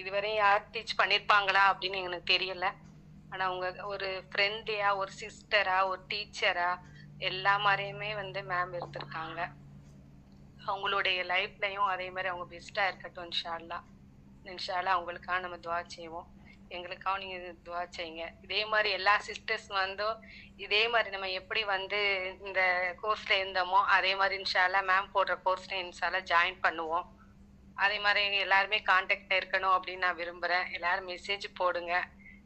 Speaker 5: இதுவரையும் யார் டீச் பண்ணிருப்பாங்களா அப்படின்னு எனக்கு தெரியல. ஆனா அவங்க ஒரு ஃப்ரெண்டியா, ஒரு சிஸ்டரா, ஒரு டீச்சரா எல்லா மாதிரியுமே வந்து மேம் இருந்திருக்காங்க. அவங்களுடைய லைஃப்லயும் அதே மாதிரி அவங்க பெஸ்டா இருக்கட்டும். இன்ஷா அல்லாஹ் அவங்களுக்காக நம்ம துவா செய்வோம். எங்களுக்காக நீங்க துவா செய்யுங்க. இதே மாதிரி எல்லா சிஸ்டர்ஸ் வந்து இதே மாதிரி நம்ம எப்படி வந்து இந்த கோர்ஸ்ல இருந்தோமோ அதே மாதிரி இன்ஷா அல்லாஹ் மேம் போடுற கோர்ஸ்ல இன்ஷா அல்லாஹ் ஜாயின் பண்ணுவோம். அதே மாதிரி எல்லாருமே கான்டாக்ட்ல இருக்கணும் அப்படின்னு நான் விரும்புறேன். எல்லாரும் மெசேஜ் போடுங்க.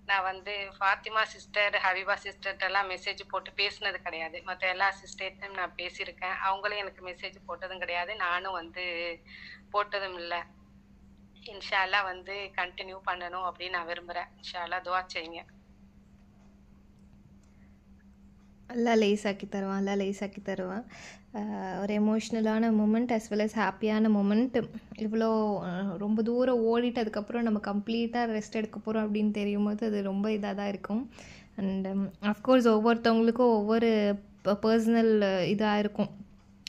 Speaker 5: நான் வந்து ஃபாத்திமா சிஸ்டர், ஹபீபா சிஸ்டர்கிட்ட எல்லாம் மெசேஜ் போட்டு பேசினது கிடையாது. மற்ற எல்லா சிஸ்டர்ட்டையும் நான் பேசியிருக்கேன். அவங்களும் எனக்கு மெசேஜ் போட்டதும் கிடையாது, நானும் வந்து போட்டதும் இல்லை. இன்ஷா அல்லாஹ் வந்து கண்டினியூ பண்ணணும் அப்படின்னு நான் விரும்புறேன். இன்ஷா அல்லாஹ் துவா செய்யுங்க.
Speaker 1: அல்லா லேசாக்கி தருவான், அல்லா லேசாக்கி தருவான். ஒரு எமோஷ்னலான மூமெண்ட் அஸ் வெல் அஸ் ஹாப்பியான மூமெண்ட். இவ்வளோ ரொம்ப தூரம் ஓடிட்டு அதுக்கப்புறம் நம்ம கம்ப்ளீட்டாக ரெஸ்ட் எடுக்க போகிறோம் அப்படின்னு தெரியும் போது அது ரொம்ப இதாக தான் இருக்கும். அண்ட் அஃப்கோர்ஸ் ஒவ்வொருத்தவங்களுக்கும் ஒவ்வொரு பர்சனல் இதாக இருக்கும்.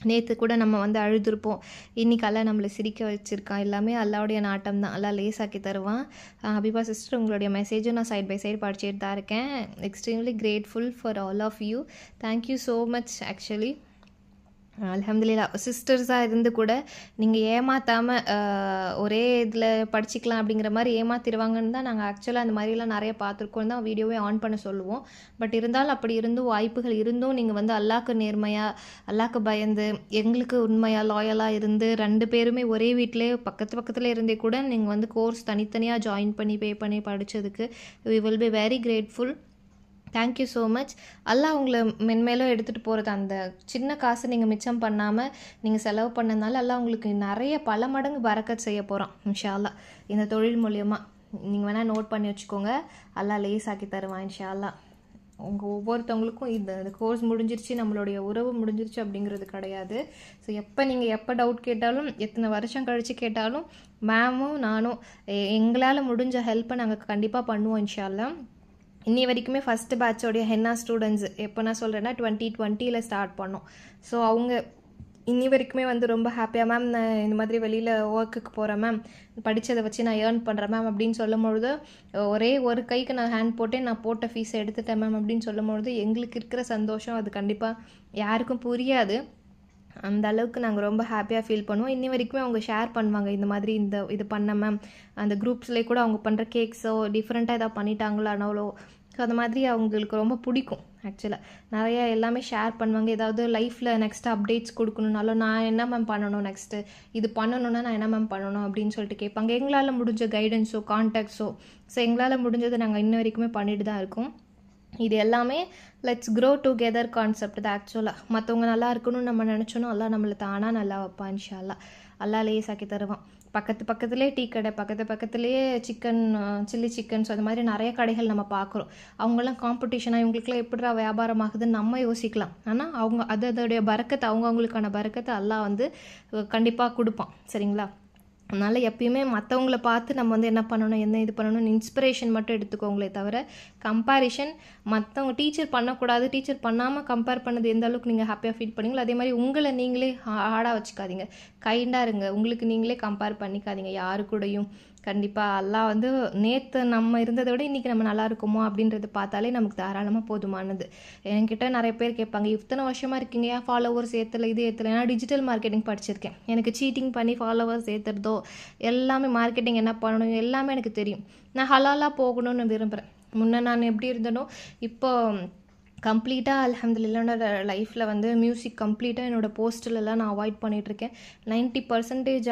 Speaker 1: நேற்று கூட நம்ம வந்து அழுதுருப்போம், இன்றைக்கி அல்லா நம்மளை சிரிக்க வச்சுருக்கான். எல்லாமே அல்லாவுடைய நாட்டம் தான். அல்லா லேசாக்கி தருவான். ஹபீபா சிஸ்டர், உங்களுடைய மெசேஜும் நான் சைட் பை சைடு படிச்சுட்டு தான் இருக்கேன். Extremely grateful for all of you. Thank you so much. Actually அல்ஹம்துலில்லாஹ் சிஸ்டர்ஸாக இருந்து கூட நீங்கள் ஏமாற்றாமல் ஒரே இதில் படிச்சிக்கலாம் அப்படிங்கிற மாதிரி ஏமாத்திடுவாங்கன்னு தான் நாங்கள் ஆக்சுவலாக அந்த மாதிரிலாம் நிறைய பார்த்துருக்கோம் தான் வீடியோவே ஆன் பண்ண சொல்லுவோம். பட் இருந்தாலும் அப்படி இருந்தும் வாய்ப்புகள் இருந்தும் நீங்கள் வந்து அல்லாஹ்க்கு நேர்மையாக, அல்லாஹ்க்கு பயந்து, எங்களுக்கு உண்மையாக லாயலாக இருந்து 2 பேருமே ஒரே வீட்டிலே பக்கத்தில் இருந்தே கூட நீங்கள் வந்து கோர்ஸ் தனித்தனியாக ஜாயின் பண்ணி பே பண்ணி படித்ததுக்கு we will be very grateful. Thank you so much. Allah உங்களை மென்மேலும் எடுத்துகிட்டு போகிறது. அந்த சின்ன காசு நீங்கள் மிச்சம் பண்ணாமல் நீங்கள் செலவு பண்ணதுனால அல்லாஹ் உங்களுக்கு நிறைய பல மடங்கு பரக்கத் செய்ய போகிறான் இன்ஷா அல்லாஹ். இந்த தொழில் மூலியமாக நீங்கள் வேணால் நோட் பண்ணி வச்சுக்கோங்க. அல்லாஹ் லேசாக்கி தருவான் இன்ஷா அல்லாஹ். உங்கள் ஒவ்வொருத்தவங்களுக்கும் இந்த கோர்ஸ் முடிஞ்சிருச்சு, நம்மளுடைய உறவு முடிஞ்சிருச்சு அப்படிங்கிறது கிடையாது. ஸோ எப்போ டவுட் கேட்டாலும், எத்தனை வருஷம் கழித்து கேட்டாலும் மேமும் நானும் எங்களால் முடிஞ்ச ஹெல்ப்பை நாங்கள் கண்டிப்பாக பண்ணுவோம் இன்ஷா அல்லாஹ். இன்னி வரைக்குமே ஃபஸ்ட்டு பேட்சோடைய ஹென்னா ஸ்டூடெண்ட்ஸ் எப்போ நான் சொல்கிறேன்னா 2020 ஸ்டார்ட் பண்ணோம். ஸோ அவங்க இன்னி வரைக்குமே வந்து ரொம்ப ஹாப்பியாக, மேம் நான் இந்த மாதிரி வெளியில் ஒர்க்குக்கு போகிறேன் மேம், படித்ததை வச்சு நான் ஏர்ன் பண்ணுறேன் மேம் அப்படின்னு சொல்லும் பொழுது, ஒரே ஒரு கைக்கு நான் ஹேண்ட் போட்டேன், நான் போட்ட ஃபீஸை எடுத்துட்டேன் மேம் அப்படின்னு சொல்லும் பொழுது எங்களுக்கு இருக்கிற சந்தோஷம் அது கண்டிப்பாக யாருக்கும் புரியாது. அந்த அளவுக்கு நாங்கள் ரொம்ப ஹாப்பியாக ஃபீல் பண்ணுவோம். இன்னி வரைக்குமே அவங்க ஷேர் பண்ணுவாங்க, இந்த மாதிரி இது பண்ண மேம், அந்த குரூப்ஸ்லேயே கூட அவங்க பண்ணுற கேக்ஸோ டிஃப்ரெண்ட்டாக ஏதாவது பண்ணிட்டாங்களானாலோ, ஸோ அந்த மாதிரி அவங்களுக்கு ரொம்ப பிடிக்கும். ஆக்சுவலாக நிறைய எல்லாமே ஷேர் பண்ணுவாங்க. ஏதாவது லைஃப்பில் நெக்ஸ்ட்டு அப்டேட்ஸ் கொடுக்கணுன்னாலும், நான் என்ன மேம் பண்ணணும், நெக்ஸ்ட்டு இது பண்ணணுன்னா நான் என்ன மேம் பண்ணணும் அப்படின்னு சொல்லிட்டு கேட்பாங்க. எங்களால் முடிஞ்ச கைடன்ஸோ கான்டாக்ட்ஸோ, ஸோ எங்களால் முடிஞ்சதை நாங்கள் இன்ன வரைக்குமே பண்ணிட்டு தான் இருக்கோம். இது எல்லாமே லெட்ஸ் க்ரோ டுகெதர் கான்செப்ட் தான். ஆக்சுவலாக மற்றவங்க நல்லா இருக்கணும்னு நம்ம நினச்சோன்னா அல்லா நம்மளை தானாக நல்லா வைப்பான் இன்ஷா அல்லாஹ். அல்லா லேசாக்கி தருவான். பக்கத்துலேயே டீ கடை, பக்கத்துலேயே சில்லி சிக்கன், ஸோ அது மாதிரி நிறைய கடைகள் நம்ம பார்க்குறோம். அவங்களாம் காம்படிஷனாக இவங்களுக்குலாம் எப்படிடா வியாபாரம் ஆகுதுன்னு நம்ம யோசிக்கலாம். ஆனால் அவங்க அதோடைய பரக்கத்தை, அவங்களுக்கான பரக்கத்தை அல்லாஹ் வந்து கண்டிப்பாக கொடுப்பான். சரிங்களா? அதனால் எப்பயுமே மற்றவங்கள பார்த்து நம்ம வந்து என்ன பண்ணணும், என்ன இது பண்ணணும்னு இன்ஸ்பிரேஷன் மட்டும் எடுத்துக்கோங்களே தவிர கம்பேரிஷன் மற்றவங்க டீச்சர் பண்ணக்கூடாது, டீச்சர் பண்ணாமல் கம்பேர் பண்ணது எந்த அளவுக்கு நீங்கள் ஹாப்பியாக ஃபீல் பண்ணீங்களோ அதே மாதிரி உங்களை நீங்களே ஹார்டாக வச்சுக்காதீங்க, கைண்டாக இருங்க, உங்களுக்கு நீங்களே கம்பேர் பண்ணிக்காதீங்க யாரு கூடயும். கண்டிப்பாக அல்லாஹ் வந்து நேற்று நம்ம இருந்ததை விட இன்றைக்கி நம்ம நல்லா இருக்குமோ அப்படின்றத பார்த்தாலே நமக்கு தாராளமாக போதுமானது. என்கிட்ட நிறைய பேர் கேட்பாங்க, இத்தனை வருஷமாக இருக்கீங்க ஏன் ஃபாலோவர்ஸ் ஏற்றலை, இது ஏற்றலை. நான் டிஜிட்டல் மார்க்கெட்டிங் படிச்சிருக்கேன், எனக்கு சீட்டிங் பண்ணி ஃபாலோவர்ஸ் ஏற்றுறதோ எல்லாமே மார்க்கெட்டிங் என்ன பண்ணணும் எல்லாமே எனக்கு தெரியும். நான் ஹலாலாக போகணும்னு விரும்புகிறேன். முன்னே நான் எப்படி இருந்தனோ இப்போ கம்ப்ளீட்டாக அல்ஹம்துலில்லாஹ் என்னோட லைஃப்பில் வந்து மியூசிக் கம்ப்ளீட்டாக என்னோடய போஸ்ட்டிலெல்லாம் நான் அவாய்ட் பண்ணிகிட்ருக்கேன். 90%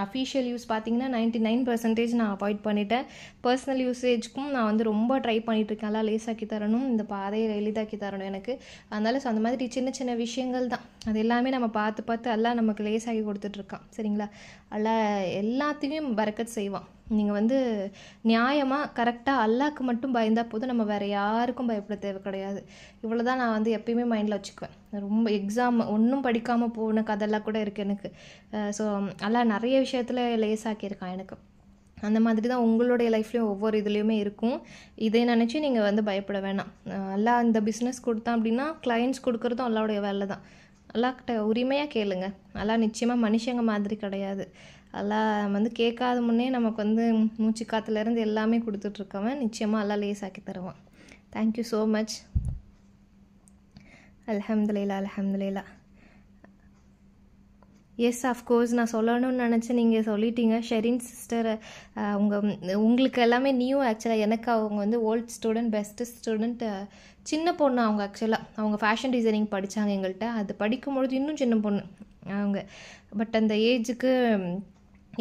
Speaker 1: அஃபீஷியல் யூஸ் பார்த்திங்கன்னா 99% நான் அவாய்ட் பண்ணிட்டேன். பர்சனல் யூசேஜ்க்கும் நான் வந்து ரொம்ப ட்ரை பண்ணிகிட்ருக்கேன். எல்லாம் லேசாக்கி தரணும், இந்த பாதையை எளிதாக்கி தரணும் எனக்கு. அதனால அந்த மாதிரி சின்ன சின்ன விஷயங்கள் தான், அது எல்லாமே நம்ம பார்த்து பார்த்து எல்லாம் நமக்கு லேசாகி கொடுத்துட்ருக்கான். சரிங்களா? எல்லாம் எல்லாத்தையும் பரக்கத் செய்வான். நீங்கள் வந்து நியாயமாக கரெக்டாக அல்லாஹ்க்கு மட்டும் பயந்தால் போதும், நம்ம வேறு யாருக்கும் பயப்பட தேவை கிடையாது. இவ்வளோ தான் நான் வந்து எப்பயுமே மைண்டில் வச்சுக்குவேன். ரொம்ப எக்ஸாம் ஒன்றும் படிக்காமல் போன கதெல்லாம் கூட இருக்குது எனக்கு. ஸோ அல்லாஹ் நிறைய விஷயத்தில் லேசாக்கியிருக்கான் எனக்கு. அந்த மாதிரி தான் உங்களுடைய லைஃப்லேயும் ஒவ்வொரு இதுலேயுமே இருக்கும். இதை நினச்சி நீங்கள் வந்து பயப்பட வேணாம். அல்லாஹ் இந்த பிஸ்னஸ் கொடுத்தான் அப்படின்னா கிளைண்ட்ஸ் கொடுக்குறதும் அல்லாவுடைய வேலை தான். அல்லாஹ்கிட்ட உரிமையாக கேளுங்க. அல்லாஹ் நிச்சயமாக மனுஷங்க மாதிரி கிடையாது. அல்லாஹ் வந்து கேட்காத முன்னே நமக்கு வந்து மூச்சு காற்றுலேருந்து எல்லாமே கொடுத்துட்ருக்கவன். நிச்சயமாக அல்லாஹ் லேசாக்கி தருவான். Thank you so much. அல்ஹம்துலில்லாஹ் அல்ஹம்துலில்லாஹ். எஸ் ஆஃப்கோர்ஸ் நான் சொல்லணும்னு நினச்சேன், நீங்கள் சொல்லிட்டீங்க. ஷெரின் சிஸ்டர் உங்களுக்கு எல்லாமே நியூ. ஆக்சுவலாக எனக்கு அவங்க வந்து ஓல்ட் ஸ்டூடெண்ட், பெஸ்ட்டு ஸ்டூடெண்ட், சின்ன பொண்ணு அவங்க. ஆக்சுவலாக அவங்க ஃபேஷன் டிசைனிங் படித்தாங்க எங்கள்கிட்ட. அது படிக்கும்பொழுது இன்னும் சின்ன பொண்ணு அவங்க. பட் அந்த ஏஜுக்கு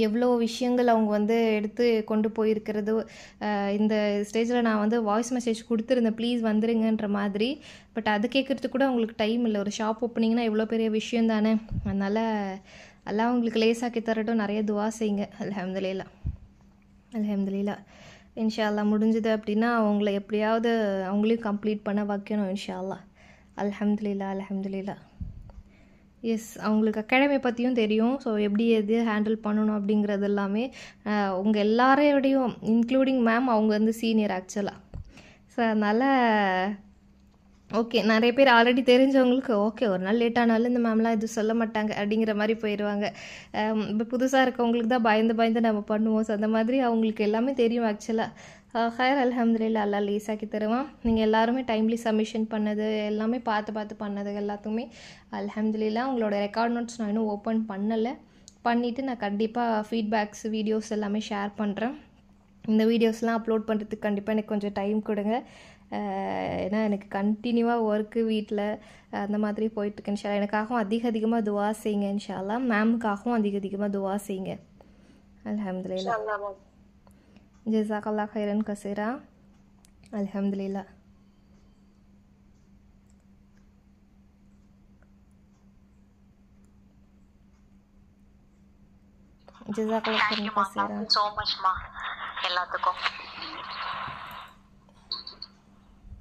Speaker 1: எவ்வளோ விஷயங்கள் அவங்க வந்து எடுத்து கொண்டு போயிருக்கிறது. இந்த ஸ்டேஜில் நான் வந்து வாய்ஸ் மெசேஜ் கொடுத்துருந்தேன், ப்ளீஸ் வந்துருங்கன்ற மாதிரி. பட் அது கேட்குறதுக்கு கூட அவங்களுக்கு டைம் இல்லை. ஒரு ஷாப் ஓப்பனிங்னா எவ்வளோ பெரிய விஷயம் தானே. அதனால் எல்லாம் அவங்களுக்கு லேசாக்கி தரட்டும். நிறைய துவா செய்யுங்க. அல்ஹம்துலில்லாஹ் அல்ஹம்துலில்லாஹ். இன்ஷா அல்லாஹ் முடிஞ்சது அப்படின்னா அவங்கள எப்படியாவது அவங்களையும் கம்ப்ளீட் பண்ண வைக்கணும் இன்ஷா அல்லாஹ். அல்ஹம்துலில்லாஹ் அல்ஹம்துலில்லாஹ். எஸ், அவங்களுக்கு அகாடமி பற்றியும் தெரியும். ஸோ எப்படி எது ஹேண்டில் பண்ணணும் அப்படிங்கிறது எல்லாமே உங்கள் எல்லாரையோடையும் இன்க்ளூடிங் மேம் அவங்க வந்து சீனியர் ஆக்சுவலாக. ஸோ அதனால் ஓகே, நிறைய பேர் ஆல்ரெடி தெரிஞ்சவங்களுக்கு ஓகே ஒரு நாள் லேட் ஆனாலும் இந்த மேம்லாம் எதுவும் சொல்ல மாட்டாங்க அப்படிங்கிற மாதிரி போயிடுவாங்க. இப்போ புதுசாக இருக்கவங்களுக்கு தான் பயந்து நம்ம பண்ணுவோம். ஸோ அந்த மாதிரி அவங்களுக்கு எல்லாமே தெரியும் ஆக்சுவலாக. ஹைர் அல்ஹம்துலில்லாஹ் அல்லாஹ் லேசாக்கி தருவான். நீங்கள் எல்லாருமே டைம்லி சப்மிஷன் பண்ணது எல்லாமே பார்த்து பண்ணது எல்லாத்துக்குமே அல்ஹம்துலில்லாஹ். உங்களோட ரெக்கார்ட் நோட்ஸ் நான் இன்னும் ஓப்பன் பண்ணலை. பண்ணிவிட்டு நான் கண்டிப்பாக ஃபீட்பேக்ஸ் வீடியோஸ் எல்லாமே ஷேர் பண்ணுறேன். இந்த வீடியோஸ்லாம் அப்லோட் பண்ணுறதுக்கு கண்டிப்பாக எனக்கு கொஞ்சம் டைம் கொடுங்க. ஏன்னா எனக்கு கண்டினியூவாக ஒர்க்கு வீட்டில் அந்த மாதிரி போயிட்டுருக்கு. இன்ஷால்லா எனக்காகவும் அதிகமாக துவா செய்யுங்க. இன்ஷால்லா மேமுக்காகவும் அதிகமாக துவா செய்யுங்க. அல்ஹம்துலில்லாஹ். ஜஸாக்கல்லாஹ் ஹைரன் கசீரா. அல்ஹம்துலில்லாஹ். ஜஸாக்கல்லாஹ் ஹைரன் கசீரா.
Speaker 4: Thank you so much, ma. எல்லாத்துக்கும்